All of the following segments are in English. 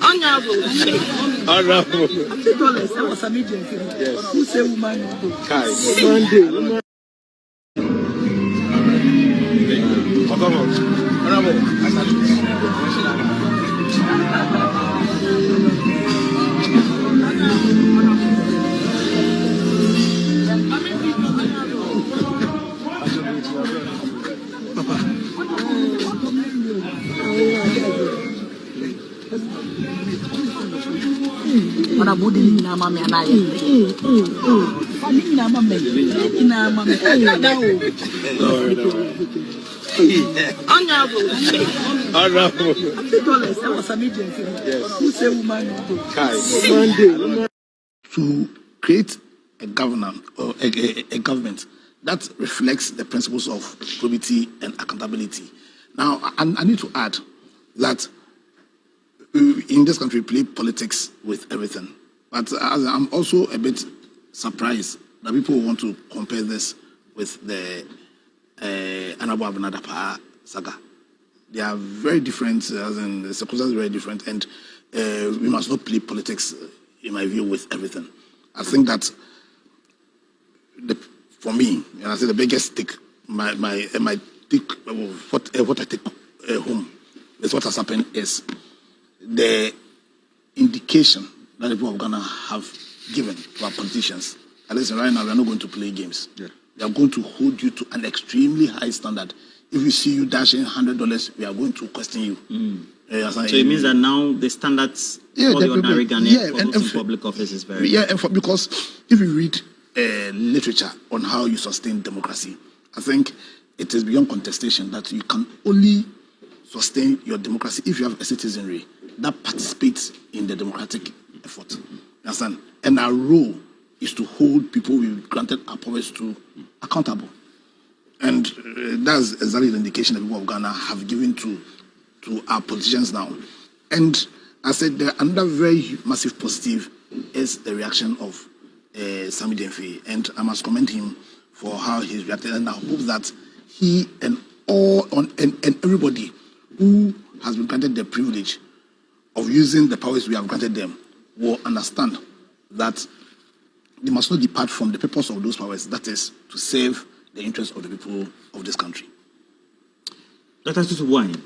Honorable. Yes. Who say woman? Monday. To create a government or a government that reflects the principles of probity and accountability. Now, I need to add that in this country, we play politics with everything. But I'm also a bit surprised that people want to compare this with the KWABENA saga. They are very different, as in the circumstances are very different, and we must not play politics, in my view, with everything. I think that for me, and I say the biggest stick, my take, what I take home with what has happened is the indication that the people of Ghana have given to our politicians. At least right now, we are not going to play games. Yeah. We are going to hold you to an extremely high standard. If we see you dashing $100, we are going to question you. So it means that now the standards for the ordinary Ghanaian in public office is very... Yeah, because if you read literature on how you sustain democracy, I think it is beyond contestation that you can only sustain your democracy if you have a citizenry that participates in the democratic effort. Understand? And our role is to hold people we granted our powers to accountable. And that's exactly the indication that people of Ghana have given to our politicians now. And I said another very massive positive is the reaction of Sami Denfe. And I must commend him for how he's reacted. And I hope that he and everybody who has been granted the privilege of using the powers we have granted them will understand that they must not depart from the purpose of those powers, that is, to save the interests of the people of this country. Dr. Tutuwine.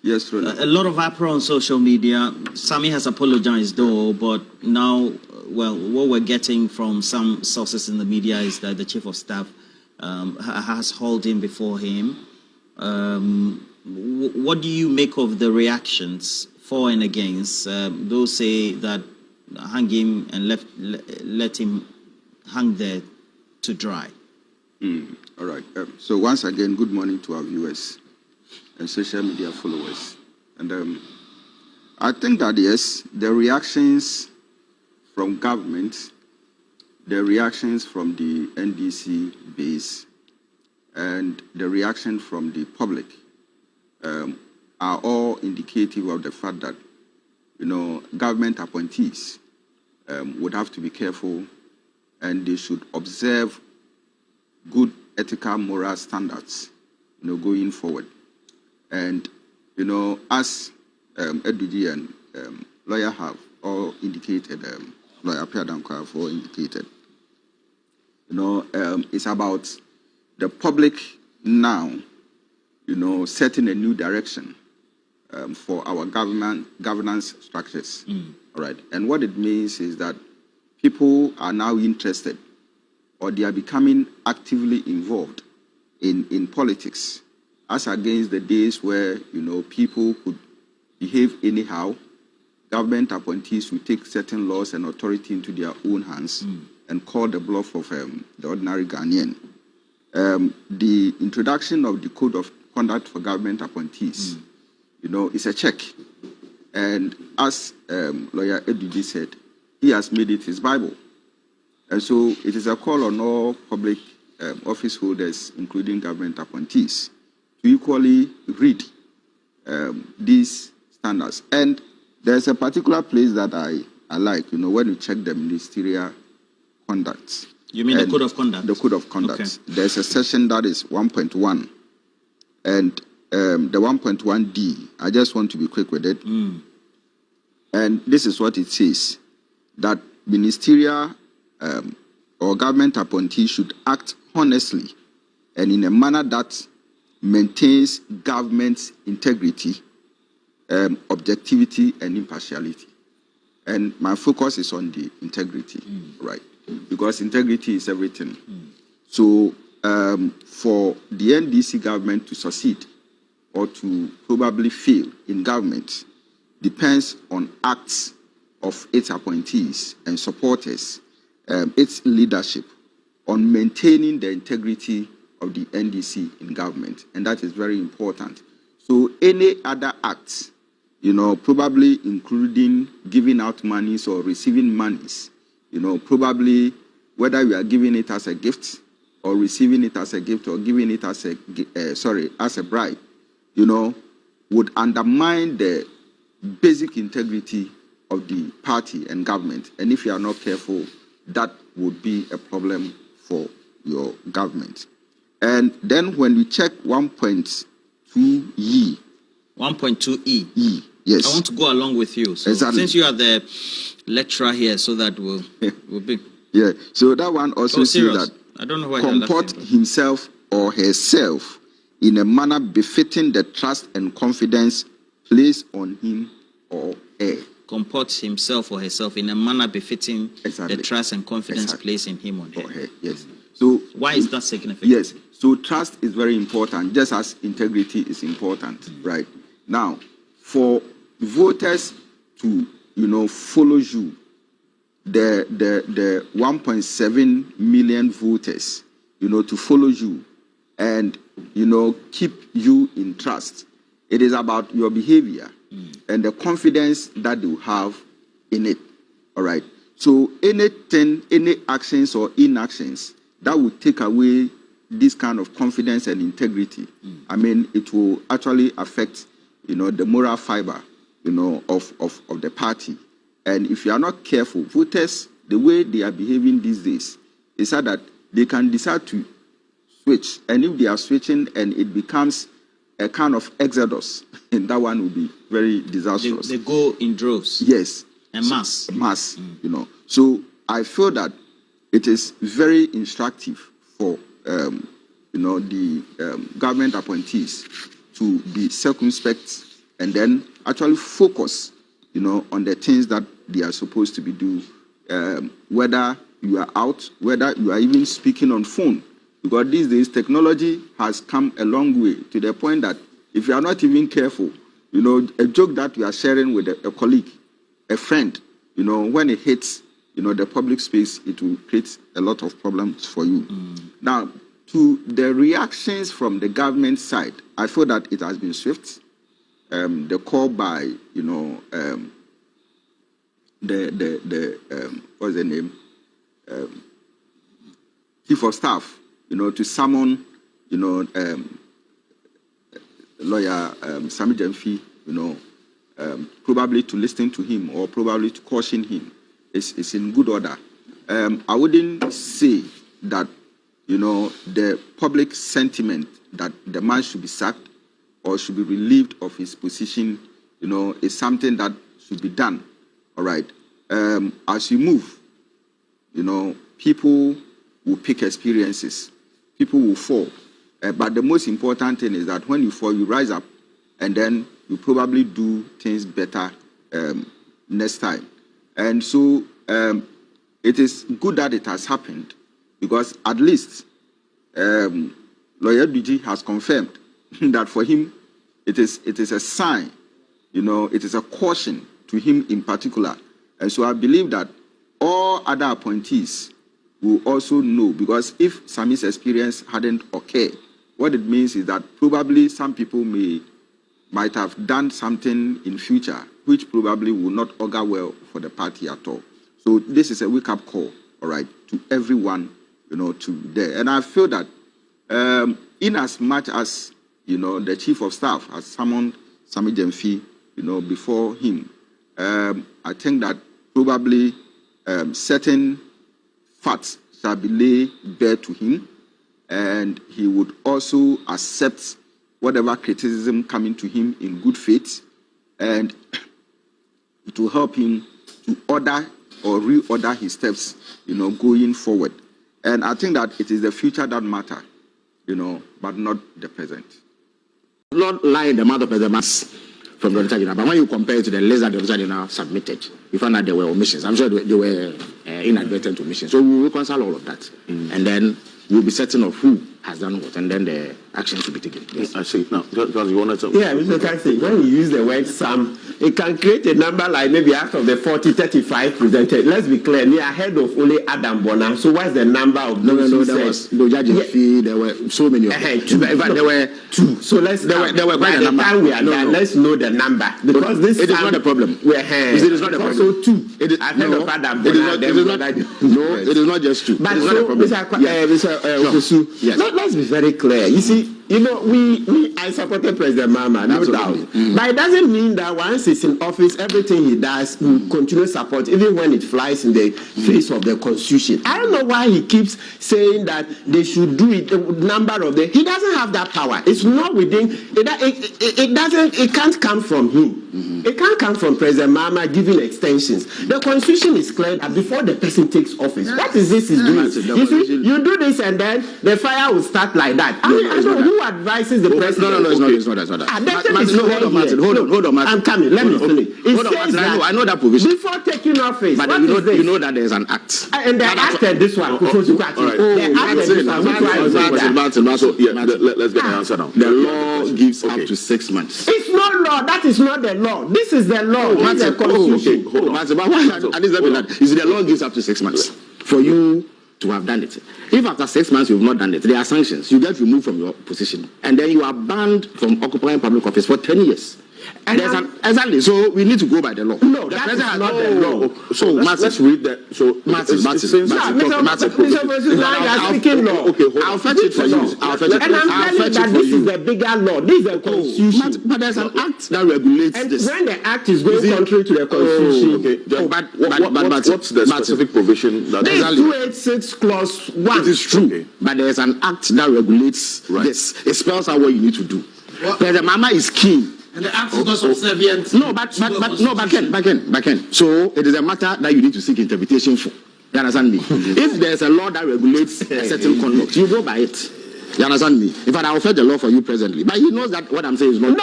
Yes, really. A lot of uproar on social media. Sami has apologized though, but now, well, what we're getting from some sources in the media is that the chief of staff has hauled him before him. What do you make of the reactions for and against? Those say that hang him and let him hang there to dry. All right. So once again, good morning to our viewers and social media followers. And I think that, yes, the reactions from government, the reactions from the NDC base, and the reaction from the public are all indicative of the fact that, you know, government appointees would have to be careful, and they should observe good ethical, moral standards, you know, going forward. And, you know, as Edudi and lawyer have all indicated, lawyer Piadanko have all indicated, you know, it's about the public now, you know, setting a new direction for our governance structures. All right. And what it means is that people are now interested, or they are becoming actively involved in politics, as against the days where, you know, people could behave anyhow. Government appointees will take certain laws and authority into their own hands and call the bluff of the ordinary Ghanaian. The introduction of the Code of Conduct for Government Appointees, you know, is a check. And as lawyer Edudi said, he has made it his Bible. And so it is a call on all public office holders, including government appointees, to equally read these standards. And there's a particular place that I like, you know, when you check the ministerial conducts. You mean the Code of Conduct? The Code of Conduct. Okay. There's a section that is 1.1. And the 1.1D, I just want to be quick with it. And this is what it says, that ministerial or government appointees should act honestly and in a manner that maintains government's integrity, objectivity, and impartiality. And my focus is on the integrity, right? Because integrity is everything. So for the NDC government to succeed or to probably fail in government depends on acts of its appointees and supporters, its leadership, on maintaining the integrity of the NDC in government. And that is very important. So any other acts, probably including giving out monies or receiving monies, probably whether you are giving it as a gift or receiving it as a gift or giving it as a bribe, would undermine the basic integrity of the party and government. And if you are not careful, that would be a problem for your government. And then when we check 1.2E. 1.2E. E, yes. I want to go along with you. So exactly. Since you are the lecturer here, so that will be. Yeah. So that one also says that I don't know why comport himself or herself in a manner befitting the trust and confidence placed on him or her. Comport himself or herself in a manner befitting exactly. the trust and confidence placed in him or her. Yes. So why is that significant? Yes. So trust is very important, just as integrity is important, right? Now, for voters to, follow you, the 1.7 million voters, to follow you and, keep you in trust. It is about your behavior and the confidence that you have in it, all right? So anything, any actions or inactions that would take away this kind of confidence and integrity, I mean, it will actually affect, the moral fiber, of the party. And if you are not careful, voters, the way they are behaving these days, is that they can decide to switch. And if they are switching and it becomes a kind of exodus, and that one will be very disastrous. They go in droves. Yes. And mass. Mass, So I feel that it is very instructive for, the government appointees to be circumspect and then actually focus, on the things that they are supposed to be doing, whether you are out, whether you are even speaking on phone. Because these days, technology has come a long way to the point that if you are not even careful, a joke that you are sharing with a colleague, a friend, when it hits, the public space, it will create a lot of problems for you. Now, to the reactions from the government side, I feel that it has been swift. The call by, what's the name? Chief of Staff, to summon, lawyer Sami Jemfi, probably to listen to him or probably to caution him. It's in good order. I wouldn't say that, the public sentiment that the man should be sacked or should be relieved of his position, is something that should be done. All right. As you move, people will pick experiences. People will fall. But the most important thing is that when you fall, you rise up, and then you probably do things better next time. And so it is good that it has happened, because at least Lawyer Duji has confirmed that for him it is a sign, it is a caution to him in particular. And so I believe that all other appointees will also know, because if Sami's experience hadn't occurred, what it means is that probably some people might have done something in future which probably will not augur well for the party at all. So this is a wake-up call, all right, to everyone, to there. And I feel that in as much as, the Chief of Staff has summoned Sami Jemfi, before him, I think that probably certain facts shall be laid bare to him, and he would also accept whatever criticism coming to him in good faith, and it will help him to order or reorder his steps, going forward. And I think that it is the future that matters, but not the present. Not lie in the mouth of the mass from the Auditor General, but when you compare it to the list that the Auditor General submitted, you find that there were omissions. I'm sure they were inadvertent omissions. So we will reconcile all of that, and then we'll be certain of who has done what, and then the actions to be taken. Yes. I see. Now, because you wanted to... Yeah, Mr. Taxi, when you use the word sum, it can create a number like maybe out of the 40, 35 presented. Let's be clear, we are ahead of only Adam Bona. So what's the number of those who said? There were so many of them. There were two. So let's there were by quite a the number. time we are done, let's know the number. Because this it is not a problem. We're ahead. It is not a problem. Also two. It is ahead of Adam it Bona. is not just two. But it is so, not a problem. Mr. OWUSU, yes. Let's be very clear. You see, I supported President Mahama, no doubt. But it doesn't mean that once he's in office, everything he does will continue support, even when it flies in the face of the Constitution. I don't know why he keeps saying that they should do it. He doesn't have that power. It's not within. It can't come from him. It can't come from President Mahama giving extensions. The Constitution is clear that before the person takes office, what is this he's doing? You see, you do this and then the fire will start like that. Who advises the president? No, it's not that. Hold on, Martin. I'm coming. Let me finish. Hold on, Martin. I know that provision. Before taking office, but you know that there's an act. And they acted this one. Let's get the answer now. The law gives up to 6 months. It's not law. That is not the law. This is the law. That's the Constitution. Martin, but why at least that? You see, the law gives up to 6 months for you to have done it. If after 6 months you've not done it, there are sanctions. You get removed from your position, and then you are banned from occupying public office for 10 years. And exactly. So we need to go by the law. No, that is not the law. So let's read that. So Martin, I'll fetch it for you. And I'm telling you that this is the bigger law. This is the Constitution. But there's an act that regulates this. When the act is going contrary to the Constitution, but what's the specific provision that is 286 clause 1? It is true, but there's an act that regulates this. It spells out what you need to do. The mama is keen. And the act is not subservient. No, back in. So it is a matter that you need to seek interpretation for. You understand me? If there's a law that regulates a certain conduct, you go by it. You understand me? In fact, I will fetch the law for you presently. But he knows that what I'm saying is not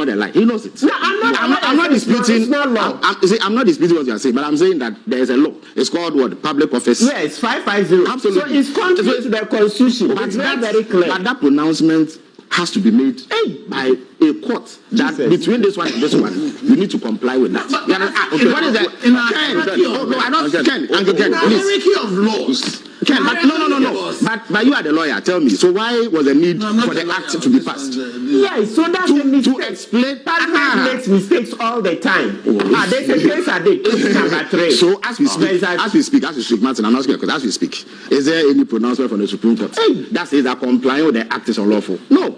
a lie. He knows it. No, I'm not disputing. It's not law. I'm not disputing what you are saying, but I'm saying that there is a law. It's called what? Public Office. Yes, 550. Absolutely. So it's contrary to the Constitution. But it's not very clear. But that pronouncement has to be made by a court that between this one and this one, you need to comply with that. What is that? In a hierarchy of laws. No. But you are the lawyer. Tell me. So why was the need for the act to be passed? Yes, so that's the mistake. To explain. Parliament makes mistakes all the time. There's a case I did. Number 3. So as we speak, Martin, I'm asking you because as we speak, is there any pronouncement from the Supreme Court that says that complying with the act is unlawful? No.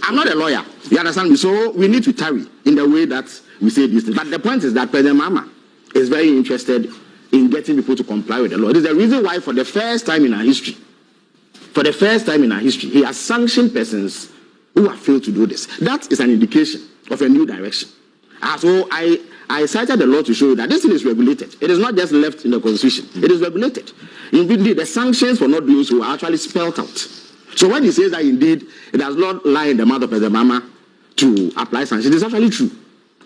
I'm not a lawyer. You understand me? So we need to tarry in the way that we say this thing. But the point is that President Mahama is very interested in getting people to comply with the law. It is the reason why for the first time in our history, he has sanctioned persons who have failed to do this. That is an indication of a new direction. So I cited the law to show you that this thing is regulated. It is not just left in the Constitution. It is regulated. Indeed, the sanctions for not doing so are actually spelled out. So when he says that indeed it does not lie in the mouth of President Mahama to apply sanctions, it's actually true.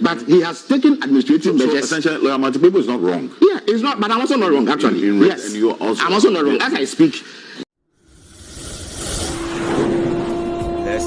But he has taken administrative measures. So essentially, Martin People is not wrong. Yeah, it's not. But I'm also not wrong, actually. Yes, and you are also I'm also not wrong. As I speak. Let's